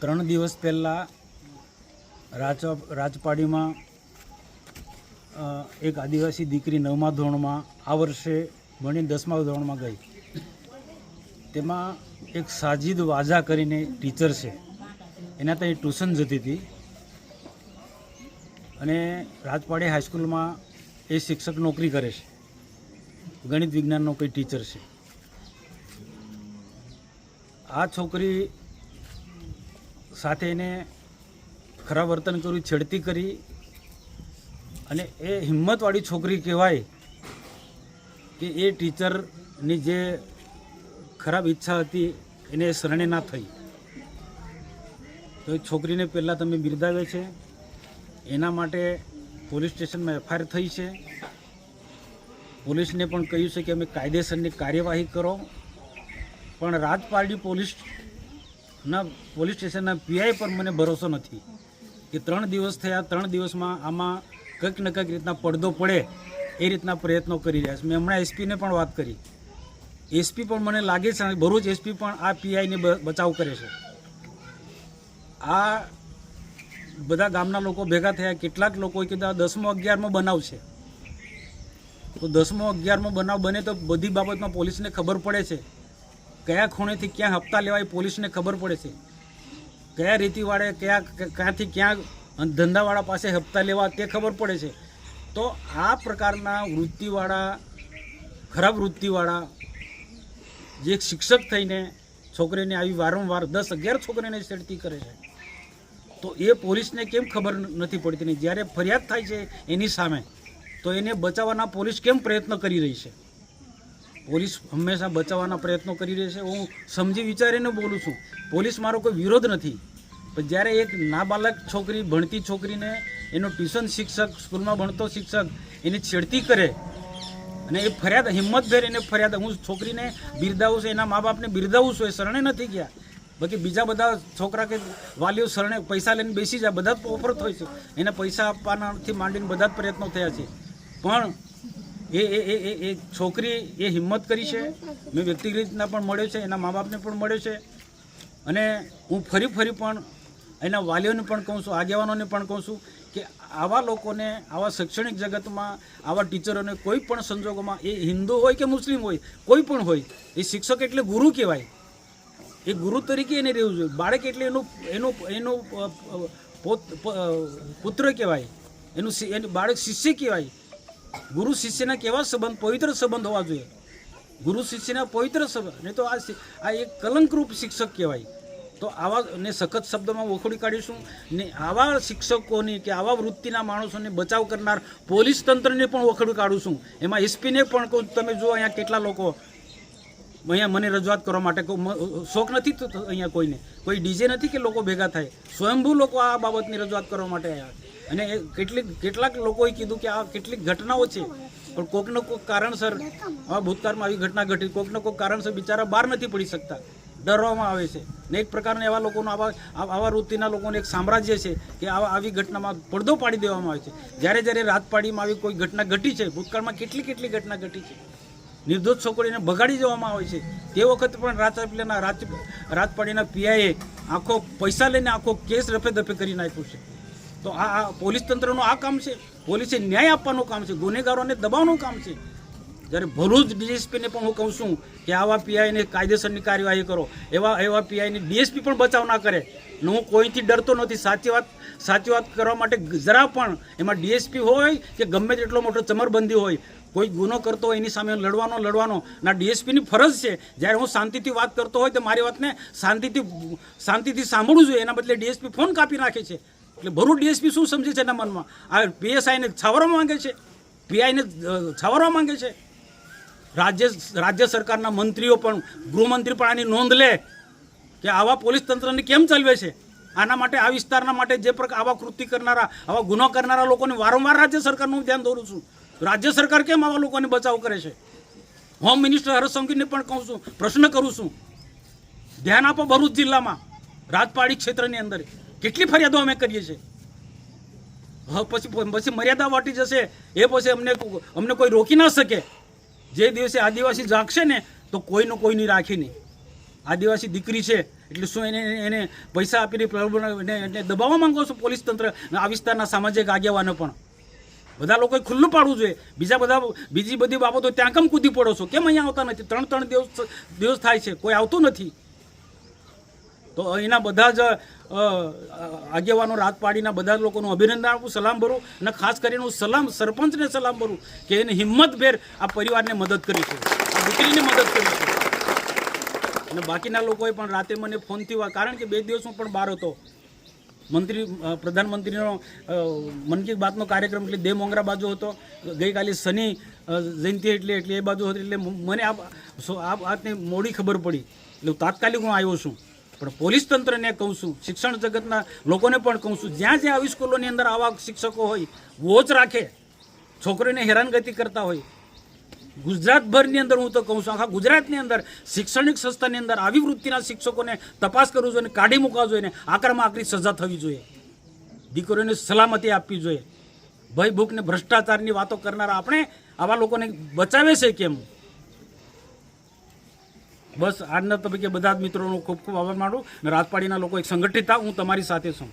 3 દિવસ પહેલાં રાજપાડીમાં એક આદિવાસી દીકરી 9મા ધોરણમાં આ વર્ષે ભણીને 10મા ધોરણમાં ગઈ. તેમાં એક સાજિદ વાજા કરીને ટીચર છે, એના ત્યાં ટ્યુશન જતી હતી અને રાજપાડી હાઈસ્કૂલમાં એ શિક્ષક નોકરી કરે છે, ગણિત વિજ્ઞાનનો કોઈ ટીચર છે. આ છોકરી સાથે એને ખરાબ વર્તન કર્યું, છેડતી કરી, અને એ હિંમતવાળી છોકરી કહેવાય કે એ ટીચરની જે ખરાબ ઈચ્છા હતી એને શરણે ના થઈ. તો એ છોકરીને પહેલાં તમે બિરદાવે છે, એના માટે પોલીસ સ્ટેશનમાં FIR થઈ છે. પોલીસને પણ કહ્યું છે કે અમે કાયદેસરની કાર્યવાહી કરો, પણ રાજપારડી પોલીસ સ્ટેશનના PI પર મને ભરોસો નથી કે 3 દિવસ થયા, 3 દિવસમાં આમાં કંઈક ને કંઈક રીતના પડદો પડે એ રીતના પ્રયત્નો કરી રહ્યા છે. મેં હમણાં SP ને પણ વાત કરી. SP પણ મને લાગે છે ભરૂચ SP પણ આ PI ને બચાવ કરે છે. આ બધા ગામના લોકો ભેગા થયા, કેટલાક લોકોએ કીધું 10મો 11મો બનાવ છે, તો 10મો 11મો બનાવ બને તો બધી બાબતમાં પોલીસને ખબર પડે છે, કયા ખૂણેથી ક્યાં હપ્તા લેવાય પોલીસને ખબર પડે છે, કયા રીતિવાળે ક્યાંથી ક્યાં ધંધાવાળા પાસે હપ્તા લેવા તે ખબર પડે છે. તો આ પ્રકારના વૃત્તિવાળા, ખરાબ વૃત્તિવાળા જે એક શિક્ષક થઈને છોકરીને આવી વારંવાર 10-11 છોકરીને છેડતી કરે છે, તો એ પોલીસને કેમ ખબર નથી પડતી? ને જ્યારે ફરિયાદ થાય છે એની સામે, તો એને બચાવવાના પોલીસ કેમ પ્રયત્ન કરી રહી છે? પોલીસ હંમેશા બચાવવાના પ્રયત્નો કરી રહી છે. હું સમજી વિચારીને બોલું છું, પોલીસ મારો કોઈ વિરોધ નથી, પણ જ્યારે એક નાબાલક છોકરી, ભણતી છોકરીને એનો ટ્યુશન શિક્ષક, સ્કૂલમાં ભણતો શિક્ષક એની છેડતી કરે અને એ ફરિયાદ, હિંમતભેર એને ફરિયાદ, હું છોકરીને બિરદાવું છું, એના મા બાપને બિરદાવું છું, એ શરણે નથી ગયા. બાકી બીજા બધા છોકરા કે વાલીઓ શરણે પૈસા લઈને બેસી જાય, બધા જ ઓફર થાય છે, એને પૈસા આપવાનાથી માંડીને બધા જ પ્રયત્નો થયા છે, પણ એ છોકરી એ હિંમત કરી છે. મેં વ્યક્તિગત રીતના પણ મળ્યો છે, એના મા બાપને પણ મળ્યો છે, અને હું ફરી પણ એના વાલીઓને પણ કહું છું, આગેવાનોને પણ કહું છું કે આવા લોકોને, આવા શૈક્ષણિક જગતમાં આવા ટીચરોને કોઈ પણ સંજોગોમાં, એ હિન્દુ હોય કે મુસ્લિમ હોય, કોઈ પણ હોય, એ શિક્ષક એટલે ગુરુ કહેવાય, એ ગુરુ તરીકે એને રહેવું જોઈએ. બાળક એટલે એનું પુત્ર કહેવાય, એનું બાળક શિષ્ય કહેવાય. ગુરુ શિષ્યના કેવા સંબંધ? પવિત્ર સંબંધ હોવા જોઈએ. ગુરુ શિષ્યના પવિત્ર સંબંધ, નહીં તો આ એક કલંકરૂપ શિક્ષક કહેવાય. તો આવા ને સખત શબ્દોમાં વખોડી કાઢીશું ને આવા શિક્ષકોની કે આવા વૃત્તિના માણસોને બચાવ કરનાર પોલીસ તંત્રને પણ વખોડી કાઢું છું. એમાં SP ને પણ કહું, તમે જુઓ અહીંયા કેટલા લોકો અહીંયા મને રજૂઆત કરવા માટે, શોખ નથી થતો અહીંયા કોઈને, કોઈ DJ નથી કે લોકો ભેગા થાય, સ્વયંભૂ લોકો આ બાબતની રજૂઆત કરવા માટે આવ્યા. અને કેટલાક લોકોએ કીધું કે આ કેટલીક ઘટનાઓ છે, પણ કોઈકને કોઈક કારણસર, આવા ભૂતકાળમાં આવી ઘટના ઘટી, કોઈકને કોઈક કારણસર બિચારા બહાર નથી પડી શકતા, ડરવામાં આવે છે. ને એક પ્રકારના એવા લોકોનો, આવા વૃત્તિના લોકોને એક સામ્રાજ્ય છે કે આવી ઘટનામાં પડદો પાડી દેવામાં આવે છે. જ્યારે રાજપાડીમાં આવી કોઈ ઘટના ઘટી છે, ભૂતકાળમાં કેટલી ઘટના ઘટી છે, નિર્દોષ છોકરીને બગાડી દેવામાં આવે છે, તે વખતે પણ રાજપાડીના PIએ આખો પૈસા લઈને આખો કેસ રફે દફે કરી નાખ્યું છે. તો આ પોલીસ તંત્રનું આ કામ છે, પોલીસે ન્યાય આપવાનું કામ છે, ગુનેગારોને દબાવવાનું કામ છે. જ્યારે ભરૂચ DSP ને પણ હું કહું છું કે આવા PIને કાયદેસરની કાર્યવાહી કરો, એવા PIને DSP પણ બચાવ ના કરે. ને હું કોઈથી ડરતો નથી, સાચી વાત કરવા માટે જરા પણ, એમાં DSP હોય કે ગમે તેટલો મોટો ચમરબંધી હોય, કોઈ ગુનો કરતો હોય એની સામે લડવાનો ના DSPની ફરજ છે. જ્યારે હું શાંતિથી વાત કરતો હોય તો મારી વાતને શાંતિથી સાંભળવું જોઈએ, એના બદલે DSP ફોન કાપી નાખે છે. એટલે ભરૂચ DSP શું સમજે છે એના મનમાં? આ PSIને છાવરવા માંગે છે, PIને છાવરવા માંગે છે. રાજ્ય સરકારના મંત્રીઓ પણ, ગૃહમંત્રી પણ આની નોંધ લે કે આવા પોલીસ તંત્રને કેમ ચાલવે છે. આના માટે, આ વિસ્તારના માટે જે પ્રકાર આવા કૃત્ય કરનારા, આવા ગુનો કરનારા લોકોને વારંવાર રાજ્ય સરકારનું ધ્યાન દોરું છું. રાજ્ય સરકાર કેમ આવા લોકોને બચાવ કરે છે? હોમ મિનિસ્ટર હર્ષ સંઘવીને પણ કહું છું, પ્રશ્ન કરું છું, ધ્યાન આપો. ભરૂચ જિલ્લામાં રાજપાડી ક્ષેત્રની અંદર કેટલી ફરિયાદો અમે કરીએ છીએ. પછી મર્યાદા વાટી જશે એ પછી અમને કોઈ રોકી ના શકે. જે દિવસે આદિવાસી જાગશે ને, તો કોઈનું રાખી નહીં. આદિવાસી દીકરી છે એટલે શું એને પૈસા આપીને એને દબાવવા માંગો છો પોલીસ તંત્ર આ વિસ્તારના સામાજિક આગેવાનો પણ બધા લોકોએ ખુલ્લું પાડવું જોઈએ. બીજી બધી બાબતો ત્યાં કેમ કૂદી પડો છો? કેમ અહીંયા આવતા નથી? 3 દિવસ થાય છે, કોઈ આવતું નથી. તો એના બધા જ આગેવાનો રાજપાડીના બધા જ લોકોનું અભિનંદન આપું, સલામ ભરું અને ખાસ કરીને હું સરપંચને સલામ ભરું કે એને હિંમતભેર આ પરિવારને મદદ કરી છે, આ દીકરીને મદદ કરી છે. અને બાકીના લોકોએ પણ રાતે મને ફોનથી કારણ કે 2 દિવસ હું પણ બહાર હતો. પ્રધાનમંત્રીનો મન કી બાતનો કાર્યક્રમ એટલે દેવમોંગરા બાજુ હતો, ગઈકાલે શનિ જયંતિ એટલે એ બાજુ હતી, એટલે મને આ વાતની મોડી ખબર પડી એટલે તાત્કાલિક હું આવ્યો છું. પણ પોલીસ તંત્રને કહું છું, શિક્ષણ જગતના લોકોને પણ કહું છું, જ્યાં જ્યાં આવી સ્કૂલોની અંદર આવા શિક્ષકો હોય વોચ રાખે, છોકરીઓને હેરાનગતિ કરતા હોય, ગુજરાતભરની અંદર હું તો કહું છું, આખા ગુજરાતની અંદર શૈક્ષણિક સંસ્થાની અંદર આવી વૃત્તિના શિક્ષકોને તપાસ કરવું જોઈએ, કાઢી મૂકવા જોઈએ, આકરામાં આકરી સજા થવી જોઈએ, દીકરીઓને સલામતી આપવી જોઈએ. ભય ભૂખ ને ભ્રષ્ટાચારની વાતો કરનારા આપણે આવા લોકોને બચાવે છે કેમ? બસ આજના તબક્કે બધા જ મિત્રોનો ખૂબ ખૂબ આભાર માનું અને રાજપાડીના લોકો એક સંગઠિત થાવ, હું તમારી સાથે છું.